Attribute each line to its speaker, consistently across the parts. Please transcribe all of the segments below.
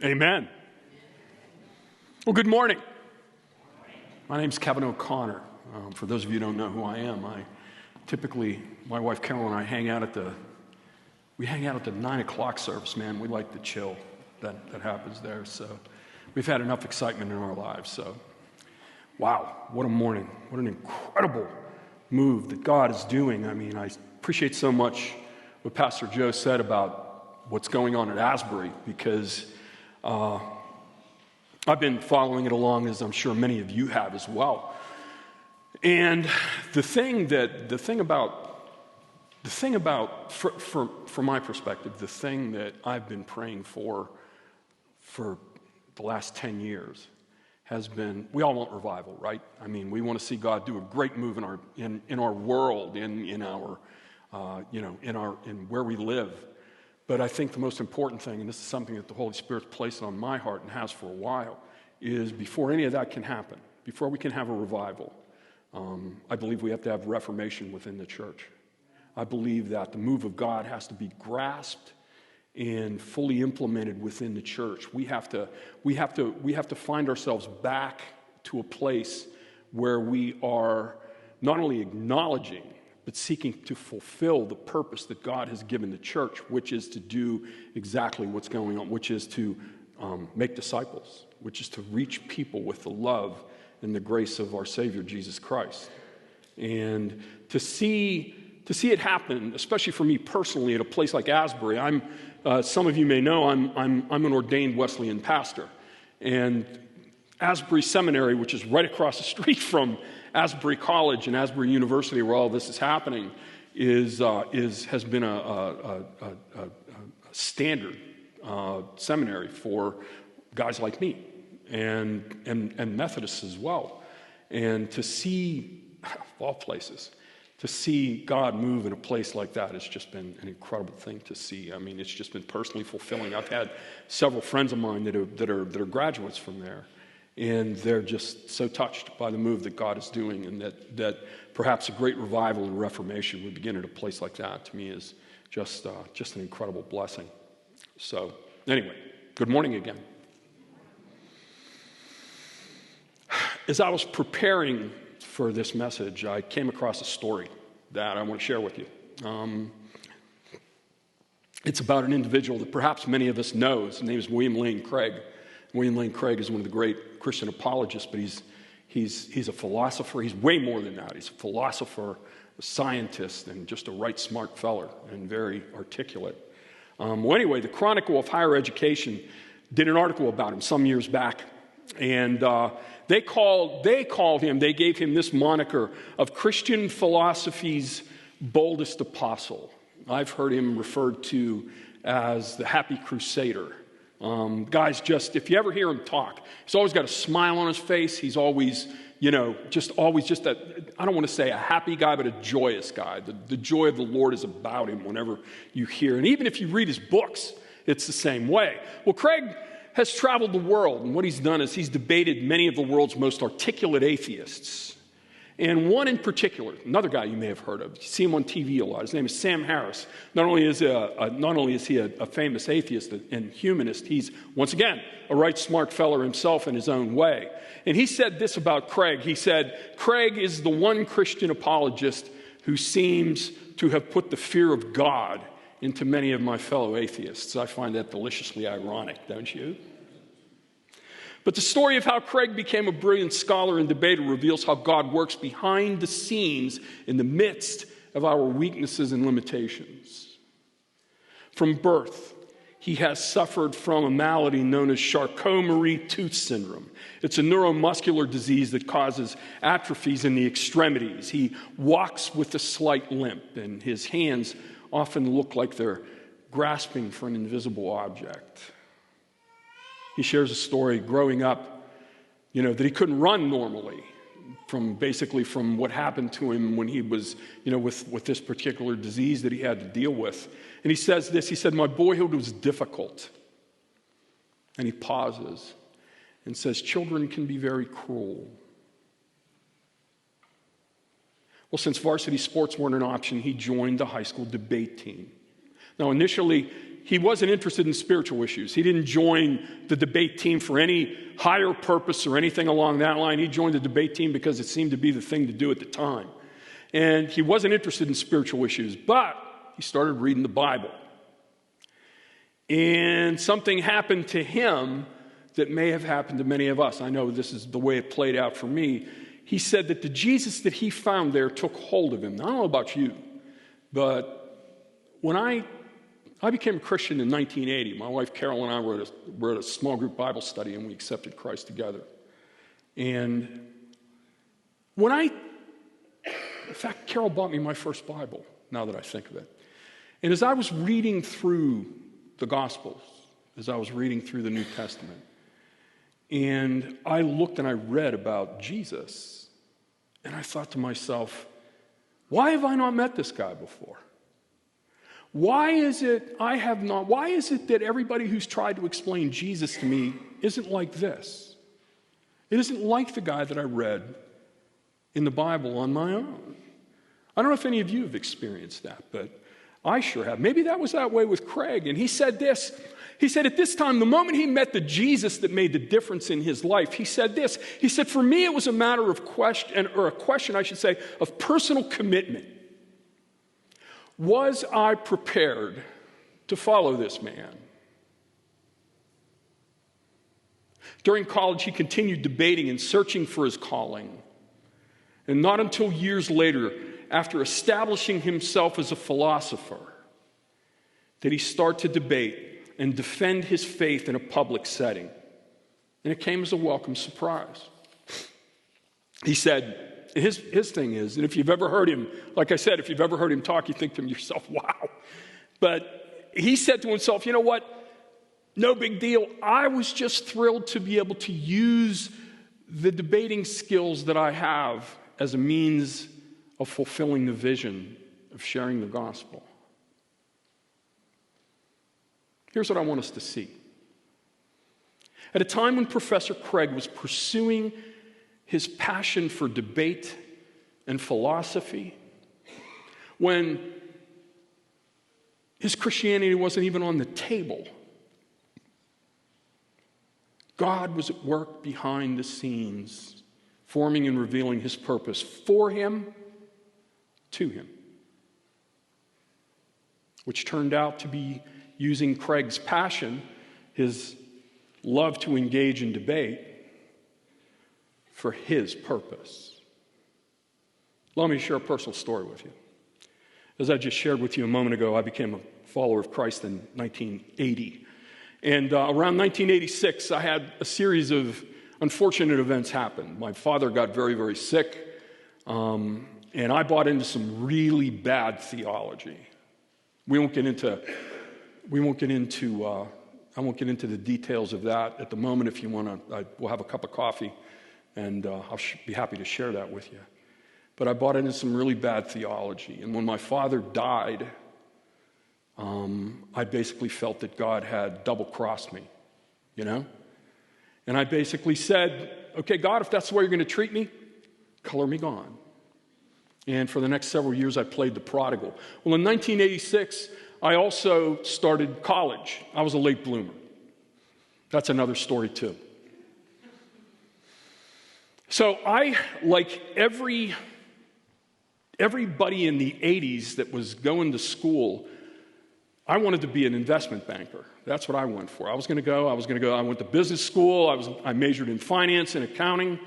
Speaker 1: Amen. Well, good morning. My name's Kevin O'Connor. For those of you who don't know who I am, my wife Carol and I hang out at the 9 o'clock service, man. We like the chill that happens there. So we've had enough excitement in our lives. So, wow, what a morning. What an incredible move that God is doing. I mean, I appreciate so much what Pastor Joe said about what's going on at Asbury, because I've been following it along, as I'm sure many of you have as well. And from my perspective, the thing that I've been praying for the last 10 years has been, we all want revival, right? I mean, we want to see God do a great move in our world, in where we live. But I think the most important thing, and this is something that the Holy Spirit's placed on my heart and has for a while, is before any of that can happen, before we can have a revival, I believe we have to have reformation within the church. I believe that the move of God has to be grasped and fully implemented within the church. We have to find ourselves back to a place where we are not only acknowledging, but seeking to fulfill the purpose that God has given the church, which is to do exactly what's going on, which is to make disciples, which is to reach people with the love and the grace of our Savior, Jesus Christ. And to see it happen, especially for me personally, at a place like Asbury. Some of you may know, I'm an ordained Wesleyan pastor. And Asbury Seminary, which is right across the street from Asbury College and Asbury University, where all this is happening, has been a standard seminary for guys like me and Methodists as well. And to see, of all places, to see God move in a place like that has just been an incredible thing to see. I mean, it's just been personally fulfilling. I've had several friends of mine that are graduates from there. And they're just so touched by the move that God is doing, and that perhaps a great revival and reformation would begin at a place like that, to me, is just an incredible blessing. So, anyway, good morning again. As I was preparing for this message, I came across a story that I want to share with you. It's about an individual that perhaps many of us know. His name is William Lane Craig. William Lane Craig is one of the great Christian apologists, but he's a philosopher. He's way more than that. He's a philosopher, a scientist, and just a right smart feller, and very articulate. Anyway, the Chronicle of Higher Education did an article about him some years back, and they gave him this moniker of Christian philosophy's boldest apostle. I've heard him referred to as the Happy Crusader. Guys, if you ever hear him talk, he's always got a smile on his face. He's always, I don't want to say a happy guy, but a joyous guy. The joy of the Lord is about him whenever you hear. And even if you read his books, it's the same way. Well, Craig has traveled the world, and what he's done is he's debated many of the world's most articulate atheists. And one in particular, another guy you may have heard of, you see him on TV a lot. His name is Sam Harris. Not only is he a famous atheist and humanist, he's, once again, a right smart feller himself in his own way. And he said this about Craig. He said, Craig is the one Christian apologist who seems to have put the fear of God into many of my fellow atheists. I find that deliciously ironic, don't you? But the story of how Craig became a brilliant scholar and debater reveals how God works behind the scenes in the midst of our weaknesses and limitations. From birth, he has suffered from a malady known as Charcot-Marie-Tooth syndrome. It's a neuromuscular disease that causes atrophies in the extremities. He walks with a slight limp, and his hands often look like they're grasping for an invisible object. He shares a story growing up, that he couldn't run normally from what happened to him when he was, with this particular disease that he had to deal with. And he says this, he said, my boyhood was difficult. And he pauses and says, children can be very cruel. Well, since varsity sports weren't an option, he joined the high school debate team. Now, initially, he wasn't interested in spiritual issues. He didn't join the debate team for any higher purpose or anything along that line. He joined the debate team because it seemed to be the thing to do at the time. And he wasn't interested in spiritual issues, but he started reading the Bible. And something happened to him that may have happened to many of us. I know this is the way it played out for me. He said that the Jesus that he found there took hold of him. Now, I don't know about you, but when I became a Christian in 1980. My wife Carol and I were at a small group Bible study, and we accepted Christ together. And in fact, Carol bought me my first Bible, now that I think of it. And as I was reading through the Gospels, as I was reading through the New Testament, and I looked and I read about Jesus, and I thought to myself, why have I not met this guy before? Why is it that everybody who's tried to explain Jesus to me isn't like this? It isn't like the guy that I read in the Bible on my own. I don't know if any of you have experienced that, but I sure have. Maybe that was that way with Craig. And he said this. He said at this time, the moment he met the Jesus that made the difference in his life, he said this. He said, for me, it was a matter of a question, I should say, of personal commitment. Was I prepared to follow this man? During college, he continued debating and searching for his calling. And not until years later, after establishing himself as a philosopher, did he start to debate and defend his faith in a public setting. And it came as a welcome surprise. He said, his thing is, and if you've ever heard him, like I said, if you've ever heard him talk, you think to yourself, wow. But he said to himself, you know what? No big deal. I was just thrilled to be able to use the debating skills that I have as a means of fulfilling the vision of sharing the gospel. Here's what I want us to see. At a time when Professor Craig was pursuing his passion for debate and philosophy, when his Christianity wasn't even on the table, God was at work behind the scenes, forming and revealing his purpose for him, to him, which turned out to be using Craig's passion, his love to engage in debate, for his purpose. Allow me to share a personal story with you. As I just shared with you a moment ago, I became a follower of Christ in 1980. And around 1986, I had a series of unfortunate events happen. My father got very, very sick, and I bought into some really bad theology. I won't get into the details of that at the moment. If you want to, we'll have a cup of coffee, and I'll be happy to share that with you. But I bought into some really bad theology. And when my father died, I basically felt that God had double-crossed me, you know? And I basically said, okay, God, if that's the way you're going to treat me, color me gone. And for the next several years, I played the prodigal. Well, in 1986, I also started college. I was a late bloomer. That's another story, too. So I, like everybody in the 80s that was going to school, I wanted to be an investment banker. That's what I went for. I went to business school. I majored in finance and accounting.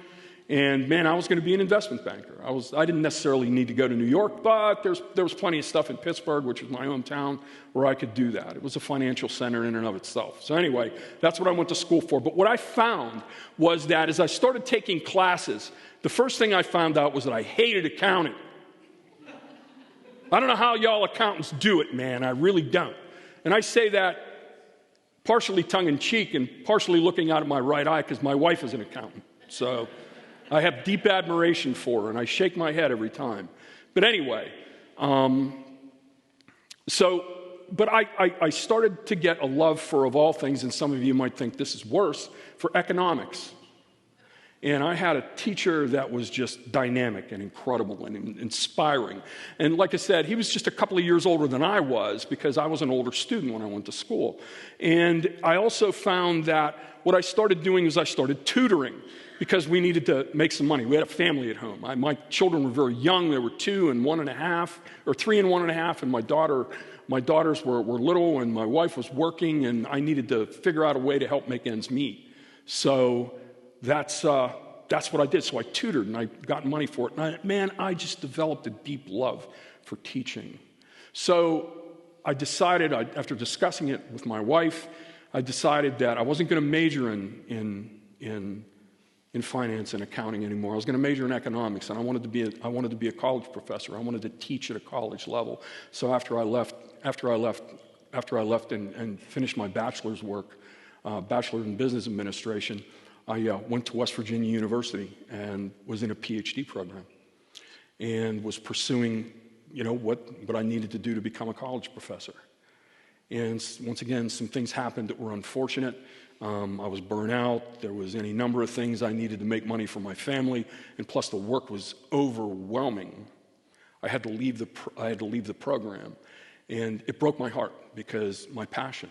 Speaker 1: And man, I was going to be an investment banker. I didn't necessarily need to go to New York, but there was plenty of stuff in Pittsburgh, which was my hometown, where I could do that. It was a financial center in and of itself. So anyway, that's what I went to school for. But what I found was that as I started taking classes, the first thing I found out was that I hated accounting. I don't know how y'all accountants do it, man. I really don't. And I say that partially tongue-in-cheek and partially looking out of my right eye because my wife is an accountant. So I have deep admiration for her, and I shake my head every time. But anyway, I started to get a love for, of all things, and some of you might think this is worse, for economics. And I had a teacher that was just dynamic and incredible and inspiring. And like I said, he was just a couple of years older than I was because I was an older student when I went to school. And I also found that what I started doing was I started tutoring because we needed to make some money. We had a family at home. My children were very young. They were 2 and 1.5, or 3 and 1.5, and my daughters were little, and my wife was working, and I needed to figure out a way to help make ends meet. So that's what I did. So I tutored, and I got money for it. And I just developed a deep love for teaching. So I decided, after discussing it with my wife, I decided that I wasn't going to major in finance and accounting anymore. I was going to major in economics, and I wanted to be a college professor. I wanted to teach at a college level. So after I left and finished my bachelor's work, Bachelor in Business Administration, I went to West Virginia University and was in a PhD program and was pursuing, what I needed to do to become a college professor. And once again, some things happened that were unfortunate. I was burnt out. There was any number of things I needed to make money for my family, and plus the work was overwhelming. I had to leave the program, and it broke my heart because my passion,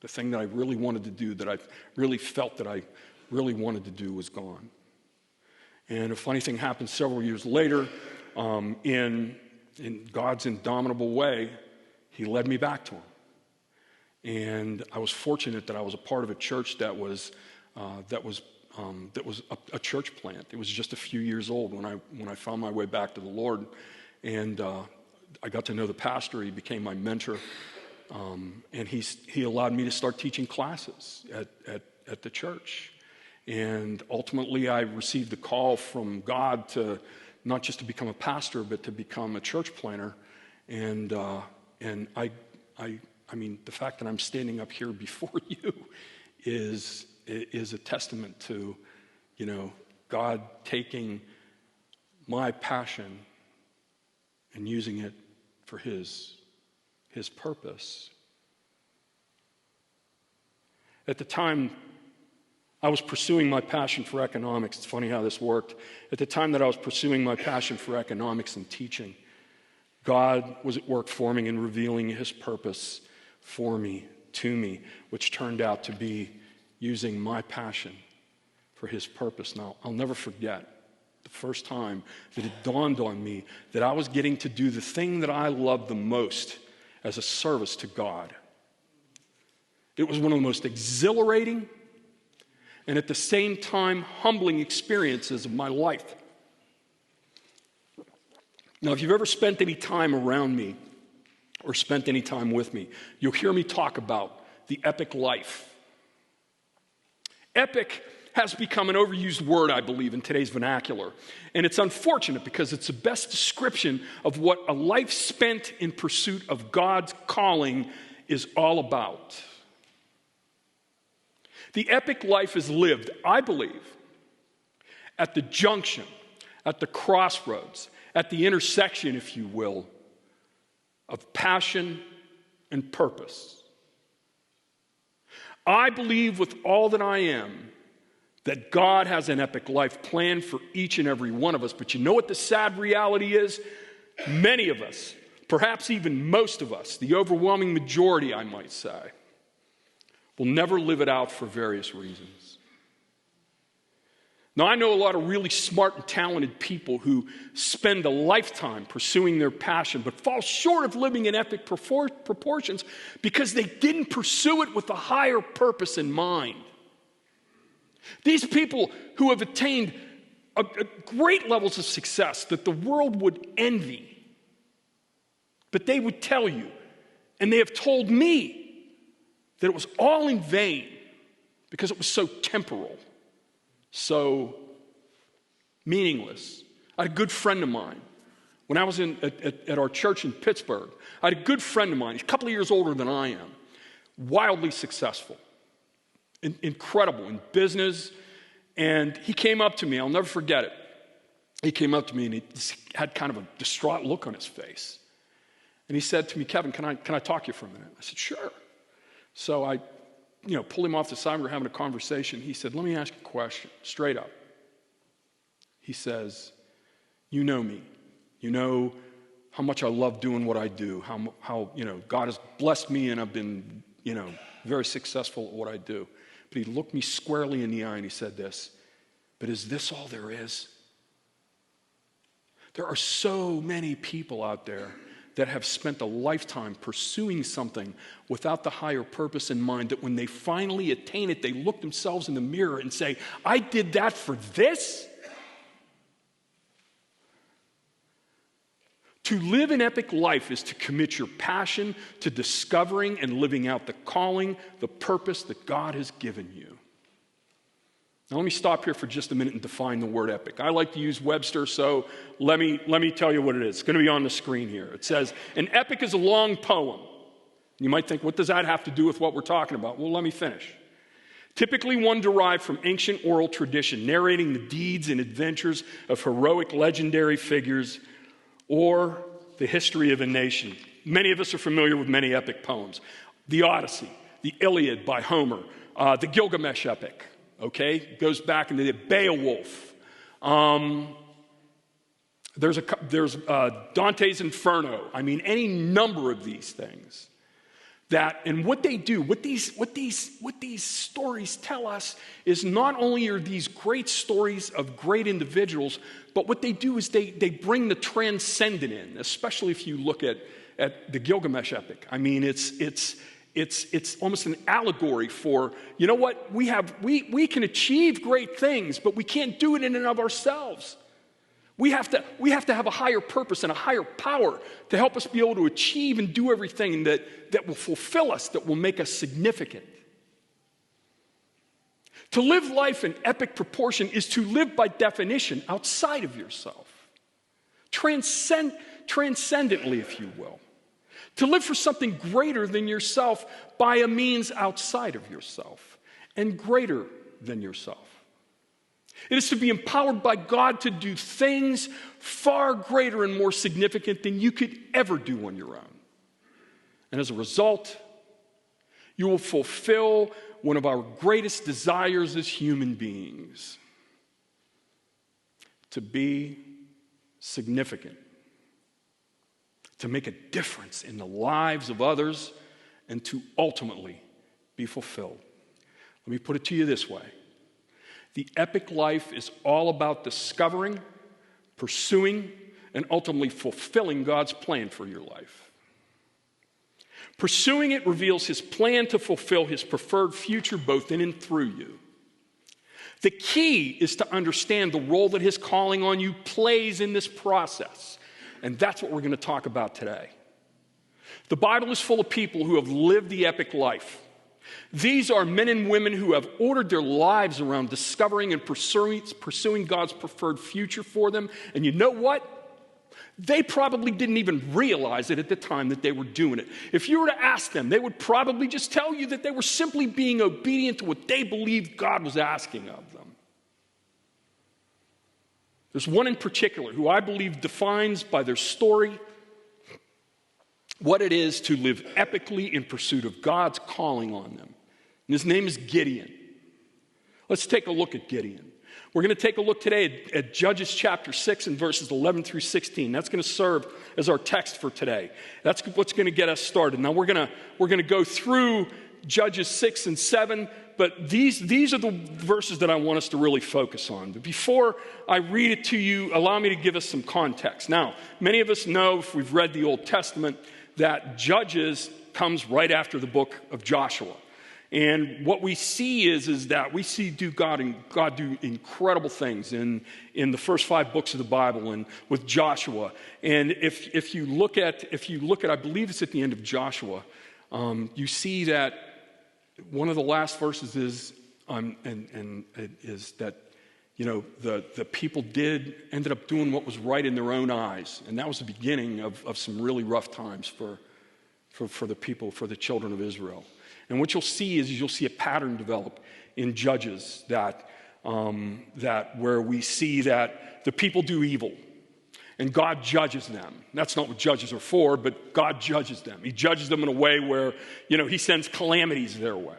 Speaker 1: the thing that I really wanted to do, that I really felt that I really wanted to do, was gone. And a funny thing happened several years later. In God's indomitable way, He led me back to Him. And I was fortunate that I was a part of a church that was a church plant. It was just a few years old when I found my way back to the Lord, and I got to know the pastor. He became my mentor, and he allowed me to start teaching classes at the church. And ultimately, I received a call from God to not just to become a pastor, but to become a church planter. And I mean, the fact that I'm standing up here before you is a testament to, God taking my passion and using it for His purpose. At the time I was pursuing my passion for economics, it's funny how this worked. At the time that I was pursuing my passion for economics and teaching, God was at work forming and revealing His purpose for me, to me, which turned out to be using my passion for His purpose. Now, I'll never forget the first time that it dawned on me that I was getting to do the thing that I loved the most as a service to God. It was one of the most exhilarating and at the same time humbling experiences of my life. Now, if you've ever spent any time around me or spent any time with me, you'll hear me talk about the epic life. Epic has become an overused word, I believe, in today's vernacular. And it's unfortunate because it's the best description of what a life spent in pursuit of God's calling is all about. The epic life is lived, I believe, at the junction, at the crossroads, at the intersection, if you will, of passion and purpose. I believe with all that I am that God has an epic life planned for each and every one of us. But you know what the sad reality is? Many of us, perhaps even most of us, the overwhelming majority, I might say, will never live it out for various reasons. Now, I know a lot of really smart and talented people who spend a lifetime pursuing their passion, but fall short of living in epic proportions because they didn't pursue it with a higher purpose in mind. These people who have attained a great levels of success that the world would envy, but they would tell you, and they have told me, that it was all in vain because it was so temporal, so meaningless. I had a good friend of mine. When I was at our church in Pittsburgh, I had a good friend of mine. He's a couple of years older than I am. Wildly successful. Incredible in business. And he came up to me. I'll never forget it. He came up to me and he had kind of a distraught look on his face. And he said to me, "Kevin, can I talk to you for a minute?" I said, "Sure." So I pulled him off the side. We were having a conversation. He said, "Let me ask you a question, straight up. He says, you know me. You know how much I love doing what I do, how God has blessed me and I've been, very successful at what I do. But he looked me squarely in the eye and he said this, but is this all there is? There are so many people out there that have spent a lifetime pursuing something without the higher purpose in mind, that when they finally attain it, they look themselves in the mirror and say, I did that for this? To live an epic life is to commit your passion to discovering and living out the calling, the purpose that God has given you. Now let me stop here for just a minute and define the word epic. I like to use Webster, so let me tell you what it is. It's going to be on the screen here. It says, an epic is a long poem. You might think, what does that have to do with what we're talking about? Well, let me finish. Typically one derived from ancient oral tradition, narrating the deeds and adventures of heroic legendary figures or the history of a nation. Many of us are familiar with many epic poems. The Odyssey, the Iliad by Homer, the Gilgamesh epic, okay? Goes back into the Beowulf. There's Dante's Inferno. I mean, any number of these things. And what they do, what these stories tell us is not only are these great stories of great individuals, but what they do is they bring the transcendent in, especially if you look at the Gilgamesh epic. I mean, it's almost an allegory for, you know what, we can achieve great things, but we can't do it in and of ourselves. We have to have a higher purpose and a higher power to help us be able to achieve and do everything that will fulfill us, that will make us significant. To live life in epic proportion is to live by definition outside of yourself. Transcendently, if you will. To live for something greater than yourself by a means outside of yourself and greater than yourself. It is to be empowered by God to do things far greater and more significant than you could ever do on your own. And as a result, you will fulfill one of our greatest desires as human beings: to be significant, to make a difference in the lives of others, and to ultimately be fulfilled. Let me put it to you this way. The epic life is all about discovering, pursuing, and ultimately fulfilling God's plan for your life. Pursuing it reveals his plan to fulfill his preferred future both in and through you. The key is to understand the role that his calling on you plays in this process. And that's what we're going to talk about today. The Bible is full of people who have lived the epic life. These are men and women who have ordered their lives around discovering and pursuing God's preferred future for them. And you know what? They probably didn't even realize it at the time that they were doing it. If you were to ask them, they would probably just tell you that they were simply being obedient to what they believed God was asking of them. There's one in particular who I believe defines by their story what it is to live epically in pursuit of God's calling on them. And his name is Gideon. Let's take a look at Gideon. We're going to take a look today at Judges chapter 6 and verses 11 through 16. That's going to serve as our text for today. That's what's going to get us started. Now we're going to go through Judges 6 and 7, but these are the verses that I want us to really focus on. But before I read it to you, allow me to give us some context. Now, many of us know, if we've read the Old Testament, that Judges comes right after the book of Joshua. And what we see is that we see God do incredible things in the first 5 books of the Bible and with Joshua. And if you look at, I believe it's at the end of Joshua, you see that one of the last verses is that, you know, the people ended up doing what was right in their own eyes. And that was the beginning of some really rough times for the people, for the children of Israel. And what you'll see is you'll see a pattern develop in Judges that where we see that the people do evil and God judges them. That's not what judges are for, but God judges them. He judges them in a way where, you know, he sends calamities their way.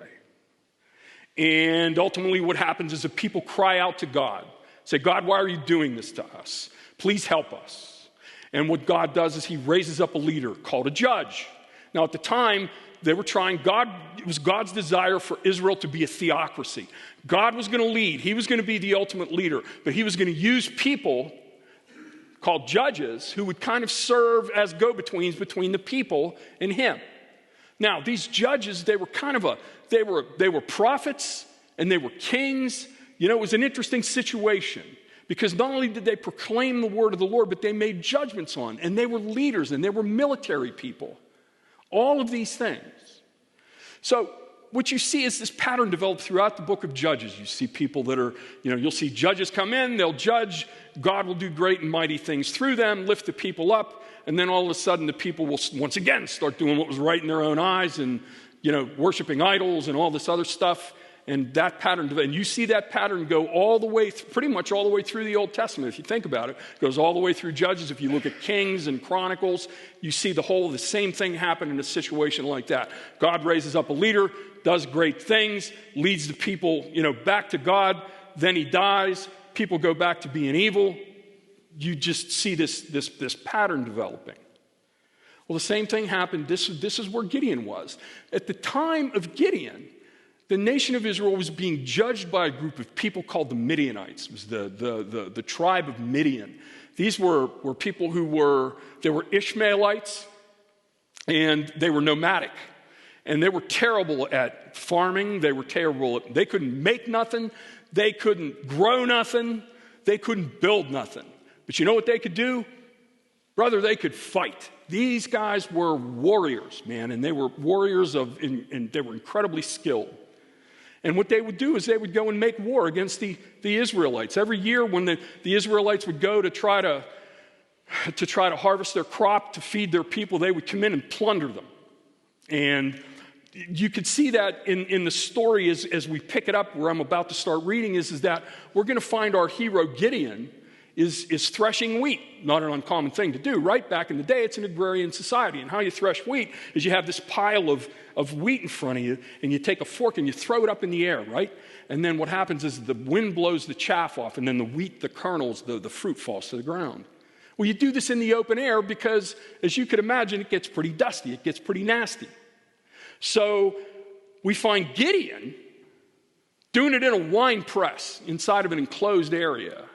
Speaker 1: And ultimately what happens is the people cry out to God. Say, God, why are you doing this to us? Please help us. And what God does is he raises up a leader called a judge. Now, at the time, it was God's desire for Israel to be a theocracy. God was going to lead. He was going to be the ultimate leader. But he was going to use people called judges who would kind of serve as go-betweens between the people and him. Now, these judges, they were prophets and they were kings. You know, it was an interesting situation because not only did they proclaim the word of the Lord, but they made judgments on, and they were leaders and they were military people. All of these things. So what you see is this pattern developed throughout the book of Judges. You see people that are, you'll see judges come in, they'll judge, God will do great and mighty things through them, lift the people up, and then all of a sudden the people will once again start doing what was right in their own eyes and, worshiping idols and all this other stuff. And that pattern, and you see that pattern go all the way, pretty much all the way through the Old Testament. If you think about it, it goes all the way through Judges. If you look at Kings and Chronicles, you see the same thing happen in a situation like that. God raises up a leader, does great things, leads the people, back to God. Then he dies. People go back to being evil. You just see this pattern developing. Well, the same thing happened. This is where Gideon was. At the time of Gideon, the nation of Israel was being judged by a group of people called the Midianites. It was the tribe of Midian. These were people who were Ishmaelites, and they were nomadic. And they were terrible at farming. They couldn't make nothing. They couldn't grow nothing. They couldn't build nothing. But you know what they could do? Brother, they could fight. These guys were warriors, man, and they were warriors and they were incredibly skilled. And what they would do is they would go and make war against the Israelites. Every year when the Israelites would go to try to harvest their crop, to feed their people, they would come in and plunder them. And you could see that in the story as we pick it up where I'm about to start reading is that we're going to find our hero Gideon is threshing wheat. Not an uncommon thing to do, right? Back in the day, it's an agrarian society. And how you thresh wheat is you have this pile of wheat in front of you, and you take a fork and you throw it up in the air, right? And then what happens is the wind blows the chaff off, and then the wheat, the kernels, the fruit falls to the ground. Well, you do this in the open air because, as you could imagine, it gets pretty dusty. It gets pretty nasty. So we find Gideon doing it in a wine press inside of an enclosed area.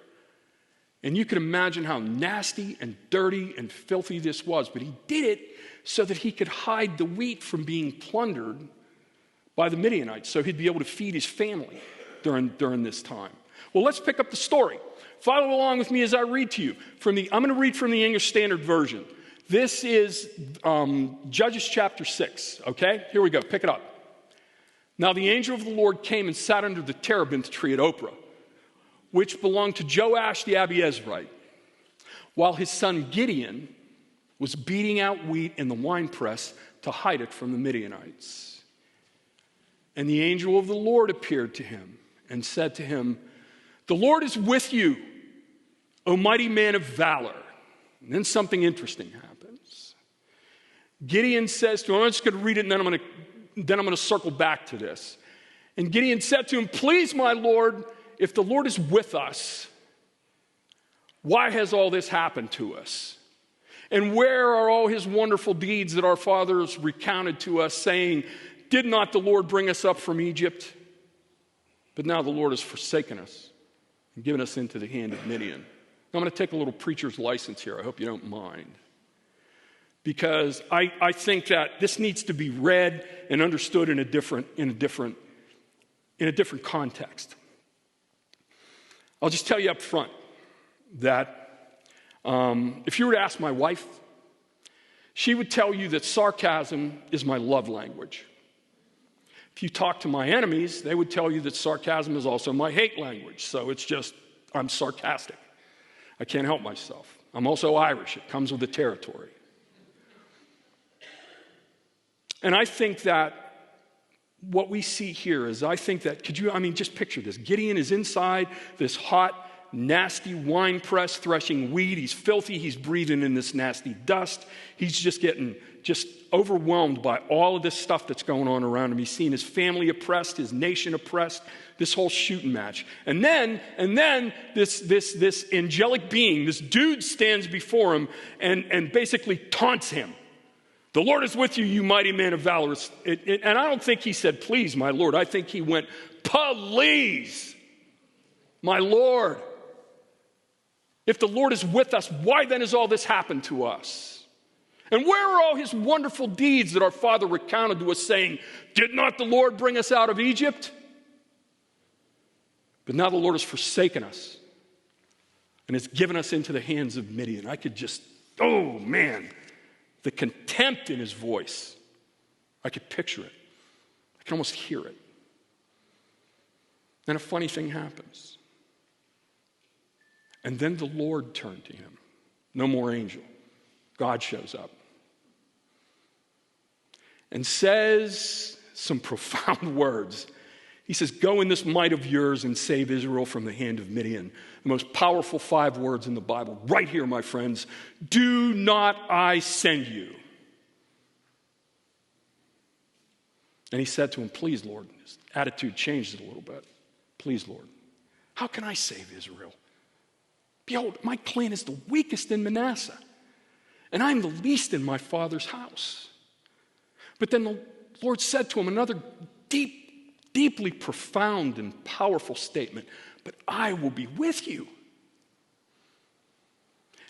Speaker 1: And you can imagine how nasty and dirty and filthy this was. But he did it so that he could hide the wheat from being plundered by the Midianites, so he'd be able to feed his family during this time. Well, let's pick up the story. Follow along with me as I read to you. I'm going to read from the English Standard Version. This is Judges chapter 6, okay? Here we go. Pick it up. Now the angel of the Lord came and sat under the terebinth tree at Ophrah, which belonged to Joash the Abiezrite, while his son Gideon was beating out wheat in the winepress to hide it from the Midianites. And the angel of the Lord appeared to him and said to him, "The Lord is with you, O mighty man of valor." And then something interesting happens. Gideon says to him, I'm just going to read it and then I'm going to circle back to this. And Gideon said to him, "Please, my Lord, if the Lord is with us, why has all this happened to us? And where are all his wonderful deeds that our fathers recounted to us, saying, 'Did not the Lord bring us up from Egypt?' But now the Lord has forsaken us and given us into the hand of Midian." I'm going to take a little preacher's license here. I hope you don't mind. Because I think that this needs to be read and understood in a different context. I'll just tell you up front that if you were to ask my wife, she would tell you that sarcasm is my love language. If you talk to my enemies, they would tell you that sarcasm is also my hate language. So it's just, I'm sarcastic. I can't help myself. I'm also Irish. It comes with the territory. And I think that what we see here is, just picture this. Gideon is inside this hot, nasty wine press threshing wheat. He's filthy. He's breathing in this nasty dust. He's just getting overwhelmed by all of this stuff that's going on around him. He's seeing his family oppressed, his nation oppressed, this whole shooting match. And then this angelic being, this dude stands before him and basically taunts him. The Lord is with you, you mighty man of valor. And I don't think he said, please, my Lord. I think he went, please, my Lord. If the Lord is with us, why then has all this happened to us? And where are all his wonderful deeds that our father recounted to us, saying, did not the Lord bring us out of Egypt? But now the Lord has forsaken us and has given us into the hands of Midian. I could just, oh man, the contempt in his voice. I could picture it. I can almost hear it. Then a funny thing happens. And then the Lord turned to him. No more angel. God shows up and says some profound words. He says, go in this might of yours and save Israel from the hand of Midian. The most powerful 5 words in the Bible. Right here, my friends. Do not I send you? And he said to him, please, Lord. His attitude changed a little bit. Please, Lord. How can I save Israel? Behold, my clan is the weakest in Manasseh, and I'm the least in my father's house. But then the Lord said to him another deeply profound and powerful statement. But I will be with you,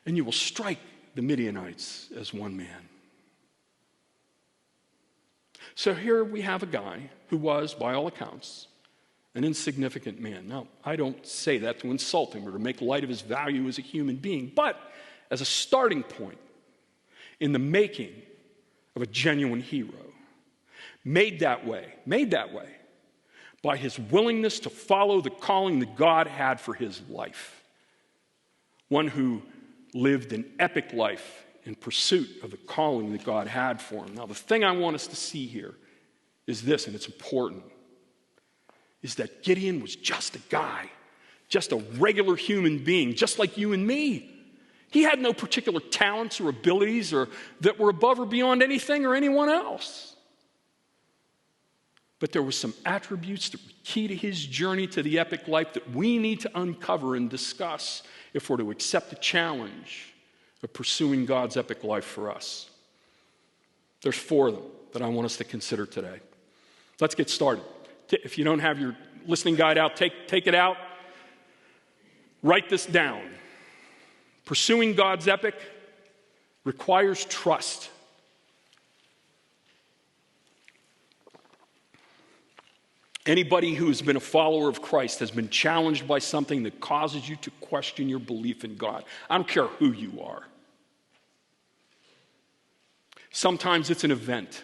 Speaker 1: and you will strike the Midianites as one man. So here we have a guy who was, by all accounts, an insignificant man. Now, I don't say that to insult him or to make light of his value as a human being, but as a starting point in the making of a genuine hero. Made that way by his willingness to follow the calling that God had for his life. One who lived an epic life in pursuit of the calling that God had for him. Now, the thing I want us to see here is this, and it's important, is that Gideon was just a guy, just a regular human being, just like you and me. He had no particular talents or abilities or that were above or beyond anything or anyone else. But there were some attributes that were key to his journey to the epic life that we need to uncover and discuss if we're to accept the challenge of pursuing God's epic life for us. There's 4 of them that I want us to consider today. Let's get started. If you don't have your listening guide out, take it out. Write this down. Pursuing God's epic requires trust. Anybody who has been a follower of Christ has been challenged by something that causes you to question your belief in God. I don't care who you are. Sometimes it's an event,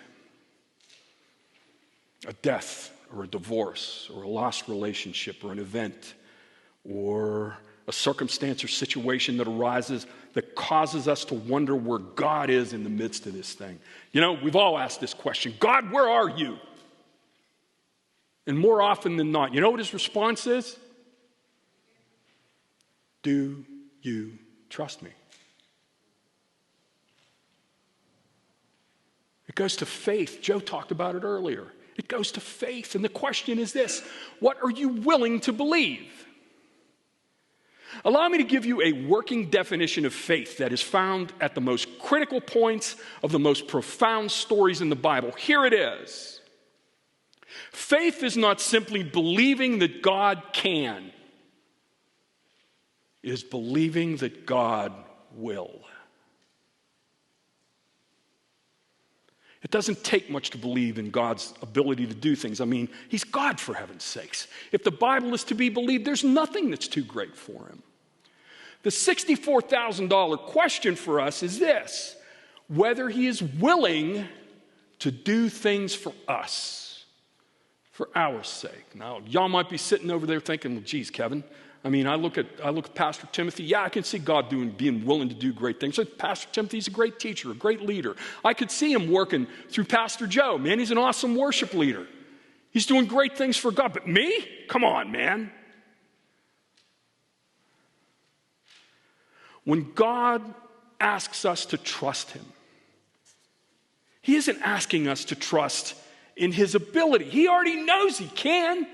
Speaker 1: a death or a divorce or a lost relationship or an event or a circumstance or situation that arises that causes us to wonder where God is in the midst of this thing. You know, we've all asked this question, God, where are you? And more often than not, you know what his response is? Do you trust me? It goes to faith. Joe talked about it earlier. It goes to faith. And the question is this: what are you willing to believe? Allow me to give you a working definition of faith that is found at the most critical points of the most profound stories in the Bible. Here it is. Faith is not simply believing that God can. It is believing that God will. It doesn't take much to believe in God's ability to do things. I mean, he's God, for heaven's sakes. If the Bible is to be believed, there's nothing that's too great for him. The $64,000 question for us is this: whether he is willing to do things for us, for our sake. Now, y'all might be sitting over there thinking, well, geez, Kevin, I mean, I look at Pastor Timothy. Yeah, I can see God being willing to do great things. So Pastor Timothy's a great teacher, a great leader. I could see him working through Pastor Joe. Man, he's an awesome worship leader. He's doing great things for God. But me? Come on, man. When God asks us to trust him, he isn't asking us to trust in his ability. He already knows he can.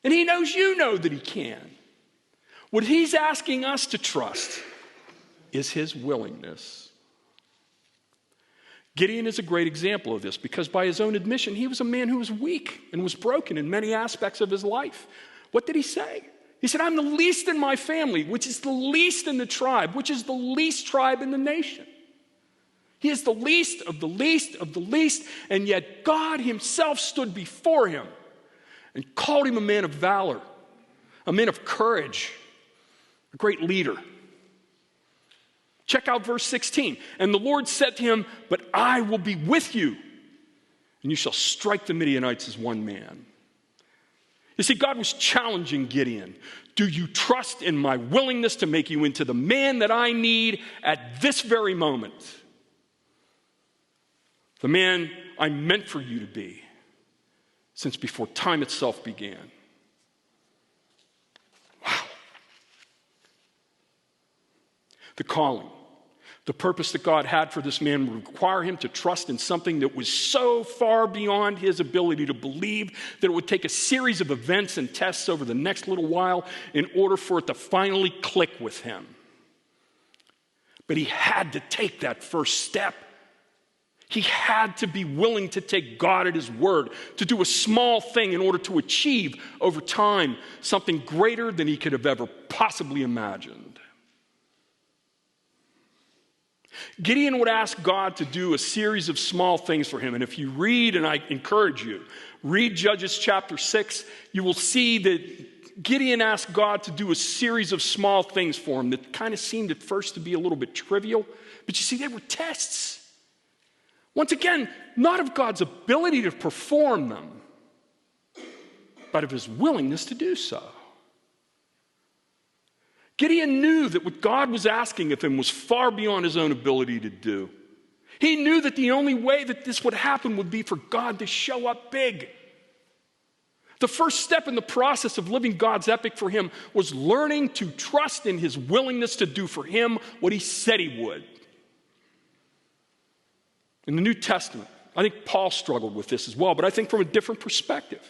Speaker 1: And he knows you know that he can. What he's asking us to trust is his willingness. Gideon is a great example of this because by his own admission, he was a man who was weak and was broken in many aspects of his life. What did he say? He said, I'm the least in my family, which is the least in the tribe, which is the least tribe in the nation. He is the least of the least of the least, and yet God himself stood before him and called him a man of valor, a man of courage, a great leader. Check out verse 16. And the Lord said to him, but I will be with you, and you shall strike the Midianites as one man. You see, God was challenging Gideon. Do you trust in my willingness to make you into the man that I need at this very moment? The man I meant for you to be since before time itself began. Wow. The calling, the purpose that God had for this man would require him to trust in something that was so far beyond his ability to believe that it would take a series of events and tests over the next little while in order for it to finally click with him. But he had to take that first step. He had to be willing to take God at his word, to do a small thing in order to achieve over time something greater than he could have ever possibly imagined. Gideon would ask God to do a series of small things for him. And if you read, and I encourage you, read Judges chapter 6, you will see that Gideon asked God to do a series of small things for him that kind of seemed at first to be a little bit trivial. But you see, they were tests. Once again, not of God's ability to perform them, but of his willingness to do so. Gideon knew that what God was asking of him was far beyond his own ability to do. He knew that the only way that this would happen would be for God to show up big. The first step in the process of living God's epic for him was learning to trust in his willingness to do for him what he said he would. In the New Testament, I think Paul struggled with this as well, but I think from a different perspective.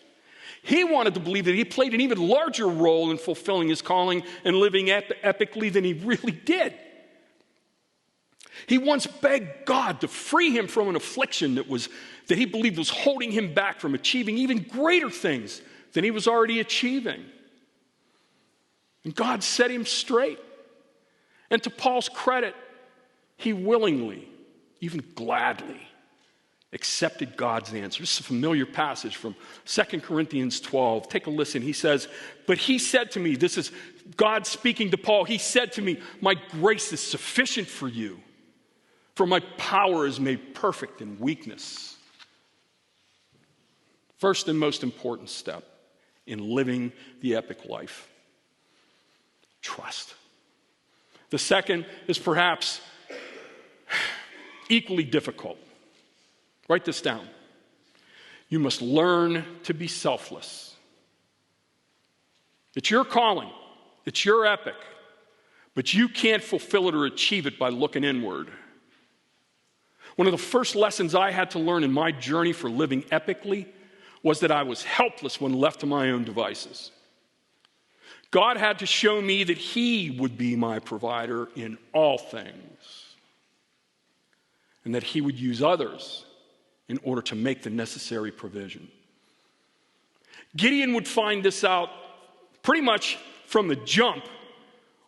Speaker 1: He wanted to believe that he played an even larger role in fulfilling his calling and living epically than he really did. He once begged God to free him from an affliction that he believed was holding him back from achieving even greater things than he was already achieving. And God set him straight. And to Paul's credit, he willingly, even gladly, accepted God's answer. This is a familiar passage from 2 Corinthians 12. Take a listen. He says, but he said to me, this is God speaking to Paul, he said to me, my grace is sufficient for you, for my power is made perfect in weakness. First and most important step in living the epic life, trust. The second is perhaps equally difficult. Write this down. You must learn to be selfless. It's your calling. It's your epic. But you can't fulfill it or achieve it by looking inward. One of the first lessons I had to learn in my journey for living epically was that I was helpless when left to my own devices. God had to show me that he would be my provider in all things, and that he would use others in order to make the necessary provision. Gideon would find this out pretty much from the jump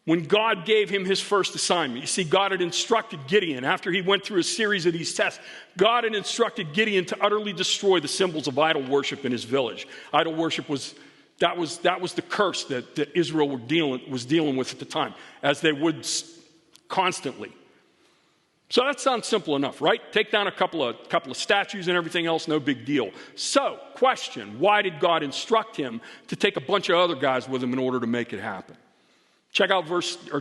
Speaker 1: when God gave him his first assignment. You see, God had instructed Gideon, after he went through a series of these tests, God had instructed Gideon to utterly destroy the symbols of idol worship in his village. Idol worship was the curse that Israel was dealing with at the time, as they would constantly. So that sounds simple enough, right? Take down a couple of statues and everything else, no big deal. So, question, why did God instruct him to take a bunch of other guys with him in order to make it happen? Check out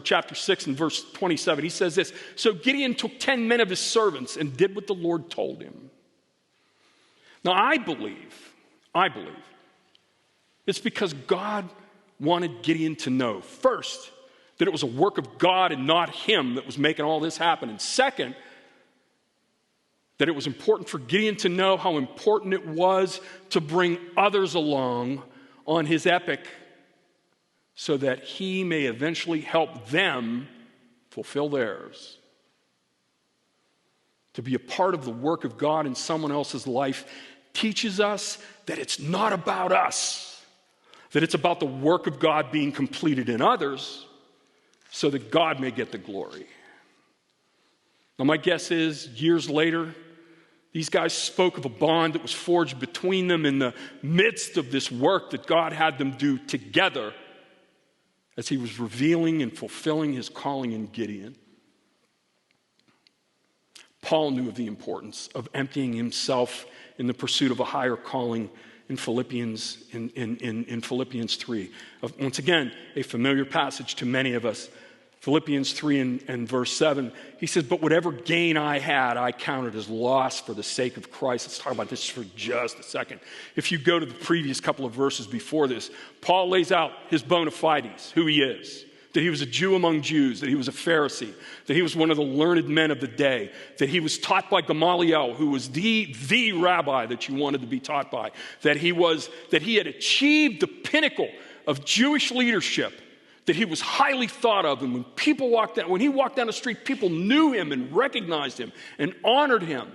Speaker 1: chapter 6 and verse 27. He says this, so Gideon took 10 men of his servants and did what the Lord told him. Now I believe, it's because God wanted Gideon to know, first, that it was a work of God and not him that was making all this happen. And second, that it was important for Gideon to know how important it was to bring others along on his epic so that he may eventually help them fulfill theirs. To be a part of the work of God in someone else's life teaches us that it's not about us, that it's about the work of God being completed in others so that God may get the glory. Now, my guess is years later, these guys spoke of a bond that was forged between them in the midst of this work that God had them do together as he was revealing and fulfilling his calling in Gideon. Paul knew of the importance of emptying himself in the pursuit of a higher calling in Philippians 3. Once again, a familiar passage to many of us. Philippians 3 and verse 7, he says, but whatever gain I had, I counted as loss for the sake of Christ. Let's talk about this for just a second. If you go to the previous couple of verses before this, Paul lays out his bona fides, who he is, that he was a Jew among Jews, that he was a Pharisee, that he was one of the learned men of the day, that he was taught by Gamaliel, who was the rabbi that you wanted to be taught by, that he had achieved the pinnacle of Jewish leadership, that he was highly thought of, and when he walked down the street, people knew him and recognized him and honored him.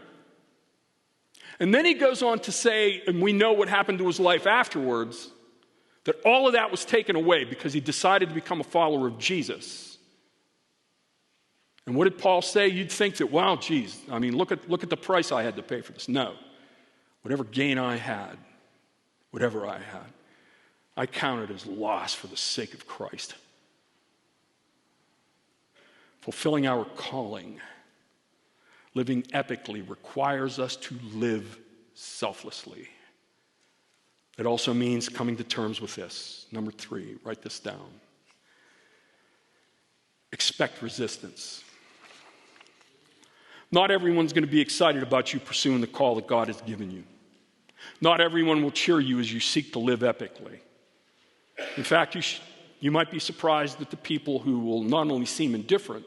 Speaker 1: And then he goes on to say, and we know what happened to his life afterwards, that all of that was taken away because he decided to become a follower of Jesus. And what did Paul say? You'd think that, wow, geez, I mean, look at the price I had to pay for this. No. Whatever gain I had, I counted as loss for the sake of Christ. Fulfilling our calling, living epically, requires us to live selflessly. It also means coming to terms with this. Number 3, write this down. Expect resistance. Not everyone's going to be excited about you pursuing the call that God has given you. Not everyone will cheer you as you seek to live epically. In fact, you might be surprised at the people who will not only seem indifferent,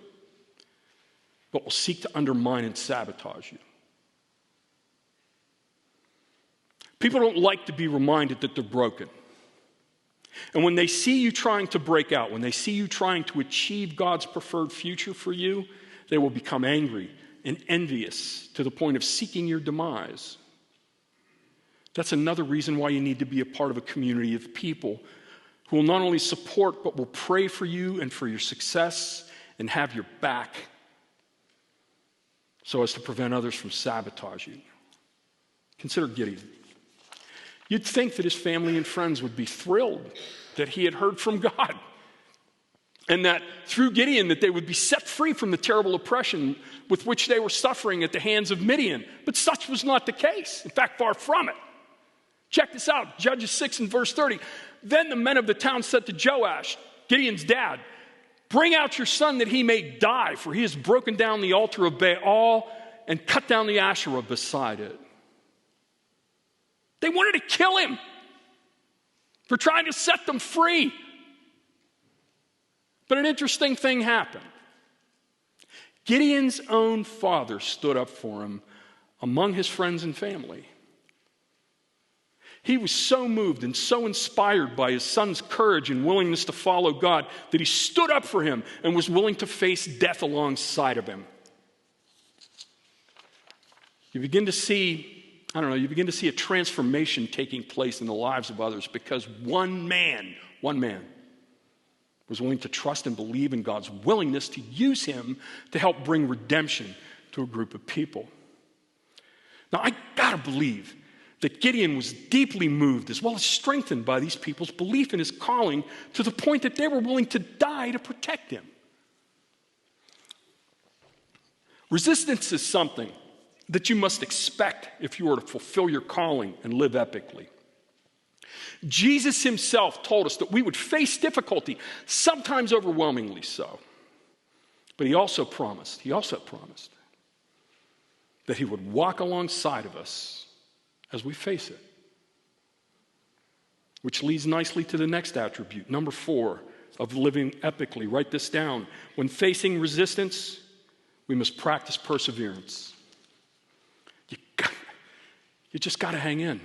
Speaker 1: but will seek to undermine and sabotage you. People don't like to be reminded that they're broken. And when they see you trying to break out, when they see you trying to achieve God's preferred future for you, they will become angry and envious to the point of seeking your demise. That's another reason why you need to be a part of a community of people who will not only support, but will pray for you and for your success and have your back so as to prevent others from sabotaging you. Consider Gideon. You'd think that his family and friends would be thrilled that he had heard from God and that through Gideon that they would be set free from the terrible oppression with which they were suffering at the hands of Midian. But such was not the case. In fact, far from it. Check this out, Judges 6 and verse 30. Then the men of the town said to Joash, Gideon's dad, bring out your son that he may die, for he has broken down the altar of Baal and cut down the Asherah beside it. They wanted to kill him for trying to set them free. But an interesting thing happened. Gideon's own father stood up for him among his friends and family. He was so moved and so inspired by his son's courage and willingness to follow God that he stood up for him and was willing to face death alongside of him. You begin to see a transformation taking place in the lives of others because one man was willing to trust and believe in God's willingness to use him to help bring redemption to a group of people. Now, I gotta believe that Gideon was deeply moved as well as strengthened by these people's belief in his calling to the point that they were willing to die to protect him. Resistance is something that you must expect if you are to fulfill your calling and live epically. Jesus himself told us that we would face difficulty, sometimes overwhelmingly so. But he also promised that he would walk alongside of us as we face it. Which leads nicely to the next attribute. Number 4, of living epically. Write this down. When facing resistance, we must practice perseverance. You just got to hang in.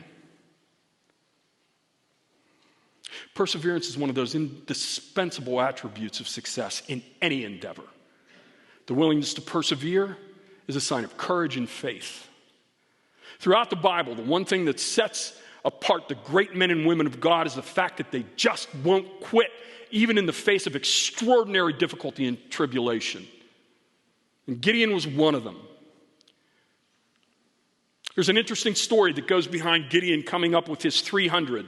Speaker 1: Perseverance is one of those indispensable attributes of success in any endeavor. The willingness to persevere is a sign of courage and faith. Throughout the Bible, the one thing that sets apart the great men and women of God is the fact that they just won't quit, even in the face of extraordinary difficulty and tribulation. And Gideon was one of them. There's an interesting story that goes behind Gideon coming up with his 300.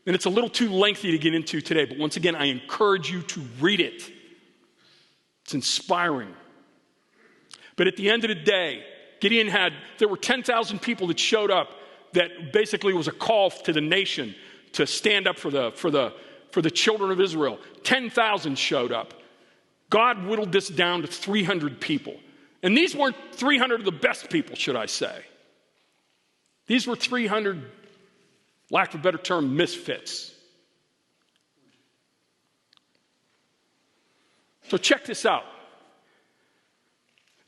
Speaker 1: And it's a little too lengthy to get into today, but once again, I encourage you to read it. It's inspiring. But at the end of the day, there were 10,000 people that showed up that basically was a call to the nation to stand up for the children of Israel. 10,000 showed up. God whittled this down to 300 people. And these weren't 300 of the best people, should I say. These were 300, lack of a better term, misfits. So check this out.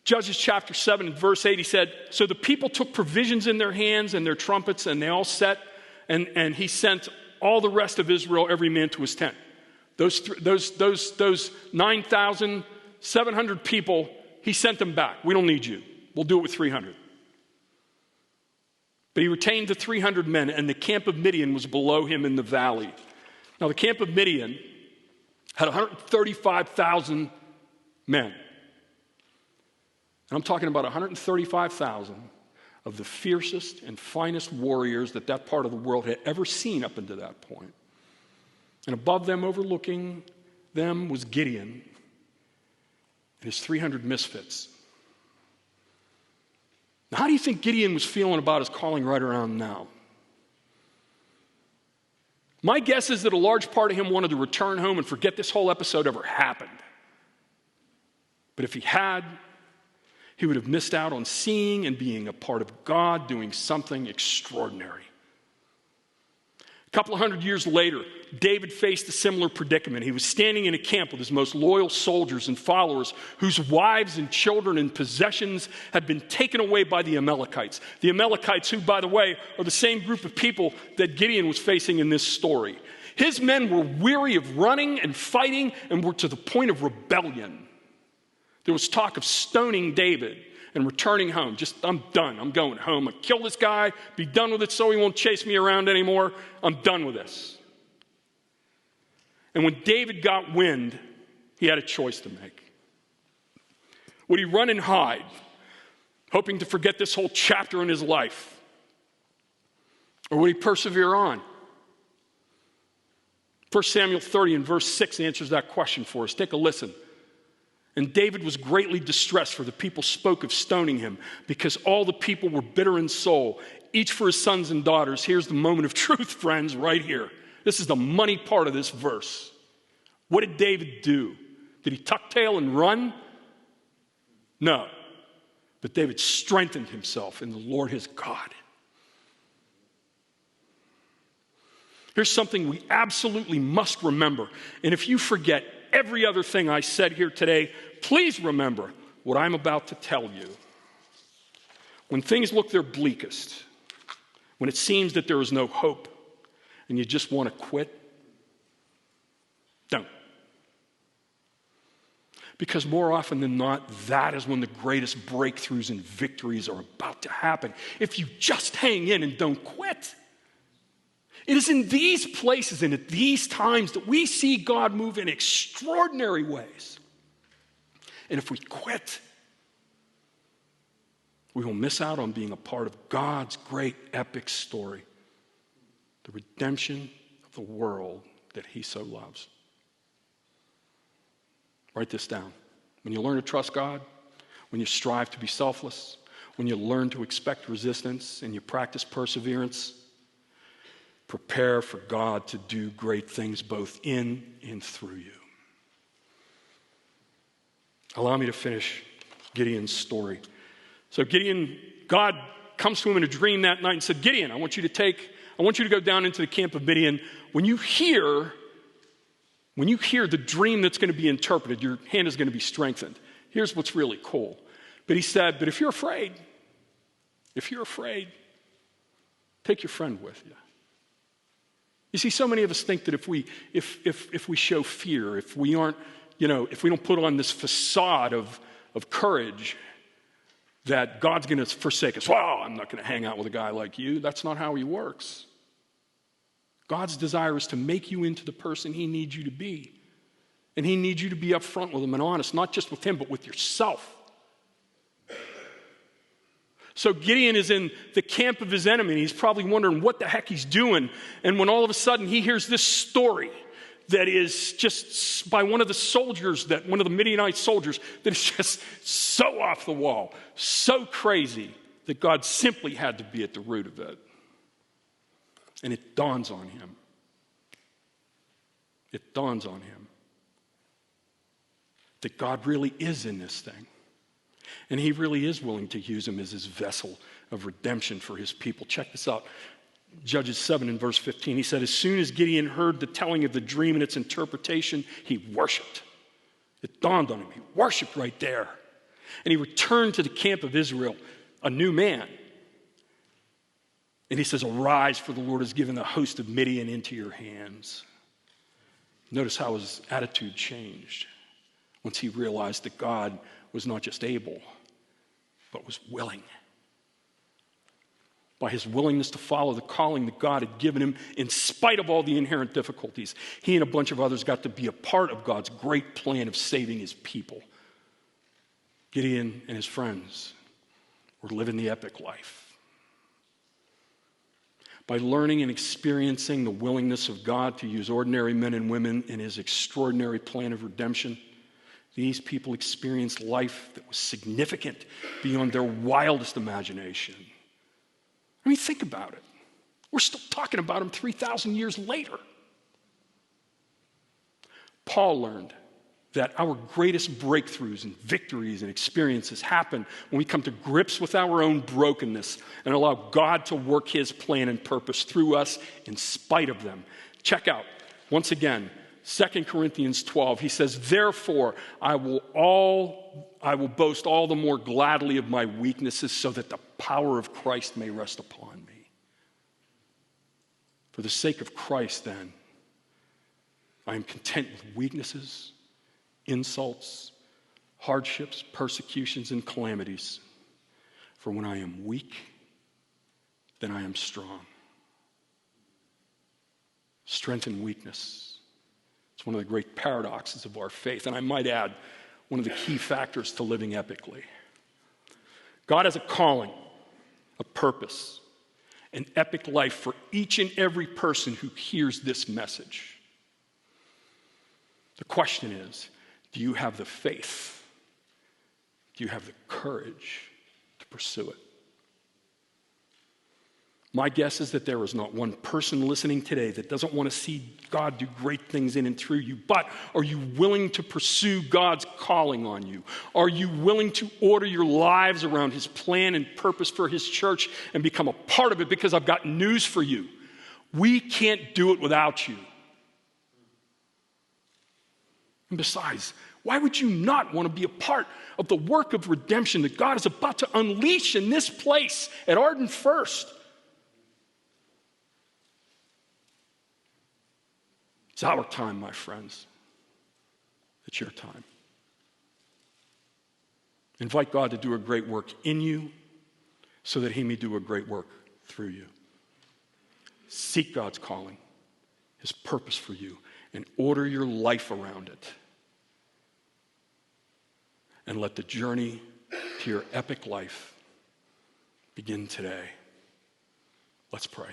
Speaker 1: Judges chapter 7 and verse 8, he said, so the people took provisions in their hands and their trumpets, and they all set, and he sent all the rest of Israel, every man to his tent. Those 9,700 people, he sent them back. We don't need you. We'll do it with 300. But he retained the 300 men, and the camp of Midian was below him in the valley. Now, the camp of Midian had 135,000 men. And I'm talking about 135,000 of the fiercest and finest warriors that part of the world had ever seen up until that point. And above them, overlooking them, was Gideon and his 300 misfits. Now, how do you think Gideon was feeling about his calling right around now? My guess is that a large part of him wanted to return home and forget this whole episode ever happened. But if he had, he would have missed out on seeing and being a part of God doing something extraordinary. A couple of hundred years later, David faced a similar predicament. He was standing in a camp with his most loyal soldiers and followers whose wives and children and possessions had been taken away by the Amalekites. The Amalekites, who, by the way, are the same group of people that Gideon was facing in this story. His men were weary of running and fighting and were to the point of rebellion. There was talk of stoning David and returning home. I'm done. I'm going home. I kill this guy, be done with it so he won't chase me around anymore. I'm done with this. And when David got wind, he had a choice to make. Would he run and hide, hoping to forget this whole chapter in his life? Or would he persevere on? 1 Samuel 30 and verse 6 answers that question for us. Take a listen. And David was greatly distressed, for the people spoke of stoning him, because all the people were bitter in soul, each for his sons and daughters. Here's the moment of truth, friends, right here. This is the money part of this verse. What did David do? Did he tuck tail and run? No. But David strengthened himself in the Lord his God. Here's something we absolutely must remember. And if you forget every other thing I said here today, please remember what I'm about to tell you. When things look their bleakest, when it seems that there is no hope, and you just want to quit, don't. Because more often than not, that is when the greatest breakthroughs and victories are about to happen. If you just hang in and don't quit. It is in these places and at these times that we see God move in extraordinary ways. And if we quit, we will miss out on being a part of God's great epic story, the redemption of the world that he so loves. Write this down. When you learn to trust God, when you strive to be selfless, when you learn to expect resistance and you practice perseverance, prepare for God to do great things both in and through you. Allow me to finish Gideon's story. So Gideon, God comes to him in a dream that night and said, Gideon, I want you to go down into the camp of Midian. When you hear When you hear the dream that's going to be interpreted, your hand is going to be strengthened. Here's what's really cool. But he said, but if you're afraid, take your friend with you. You see, so many of us think that if we show fear, if we aren't, if we don't put on this facade of courage, that God's going to forsake us. Well, I'm not going to hang out with a guy like you. That's not how he works. God's desire is to make you into the person he needs you to be. And he needs you to be upfront with him and honest, not just with him, but with yourself. So Gideon is in the camp of his enemy, and he's probably wondering what the heck he's doing. And when all of a sudden he hears this story that is just by one of the Midianite soldiers, that is just so off the wall, so crazy, that God simply had to be at the root of it. And it dawns on him. It dawns on him that God really is in this thing. And he really is willing to use him as his vessel of redemption for his people. Check this out. Judges 7 and verse 15. He said, as soon as Gideon heard the telling of the dream and its interpretation, he worshiped. It dawned on him. He worshiped right there. And he returned to the camp of Israel, a new man. And he says, arise, for the Lord has given the host of Midian into your hands. Notice how his attitude changed once he realized that God was not just able, but was willing. By his willingness to follow the calling that God had given him, in spite of all the inherent difficulties, he and a bunch of others got to be a part of God's great plan of saving his people. Gideon and his friends were living the epic life. By learning and experiencing the willingness of God to use ordinary men and women in his extraordinary plan of redemption, these people experienced life that was significant beyond their wildest imagination. I mean, think about it. We're still talking about him 3,000 years later. Paul learned that our greatest breakthroughs and victories and experiences happen when we come to grips with our own brokenness and allow God to work his plan and purpose through us in spite of them. Check out, once again, 2 Corinthians 12. He says, therefore, I will boast all the more gladly of my weaknesses so that the power of Christ may rest upon me. For the sake of Christ, then, I am content with weaknesses, insults, hardships, persecutions, and calamities. For when I am weak, then I am strong. Strength and weakness. It's one of the great paradoxes of our faith. And I might add, one of the key factors to living epically. God has a calling, a purpose, an epic life for each and every person who hears this message. The question is, do you have the faith? Do you have the courage to pursue it? My guess is that there is not one person listening today that doesn't want to see God do great things in and through you. But are you willing to pursue God's calling on you? Are you willing to order your lives around his plan and purpose for his church and become a part of it? Because I've got news for you. We can't do it without you. And besides, why would you not want to be a part of the work of redemption that God is about to unleash in this place at Arden First? It's our time, my friends. It's your time. Invite God to do a great work in you so that he may do a great work through you. Seek God's calling, his purpose for you, and order your life around it. And let the journey to your epic life begin today. Let's pray.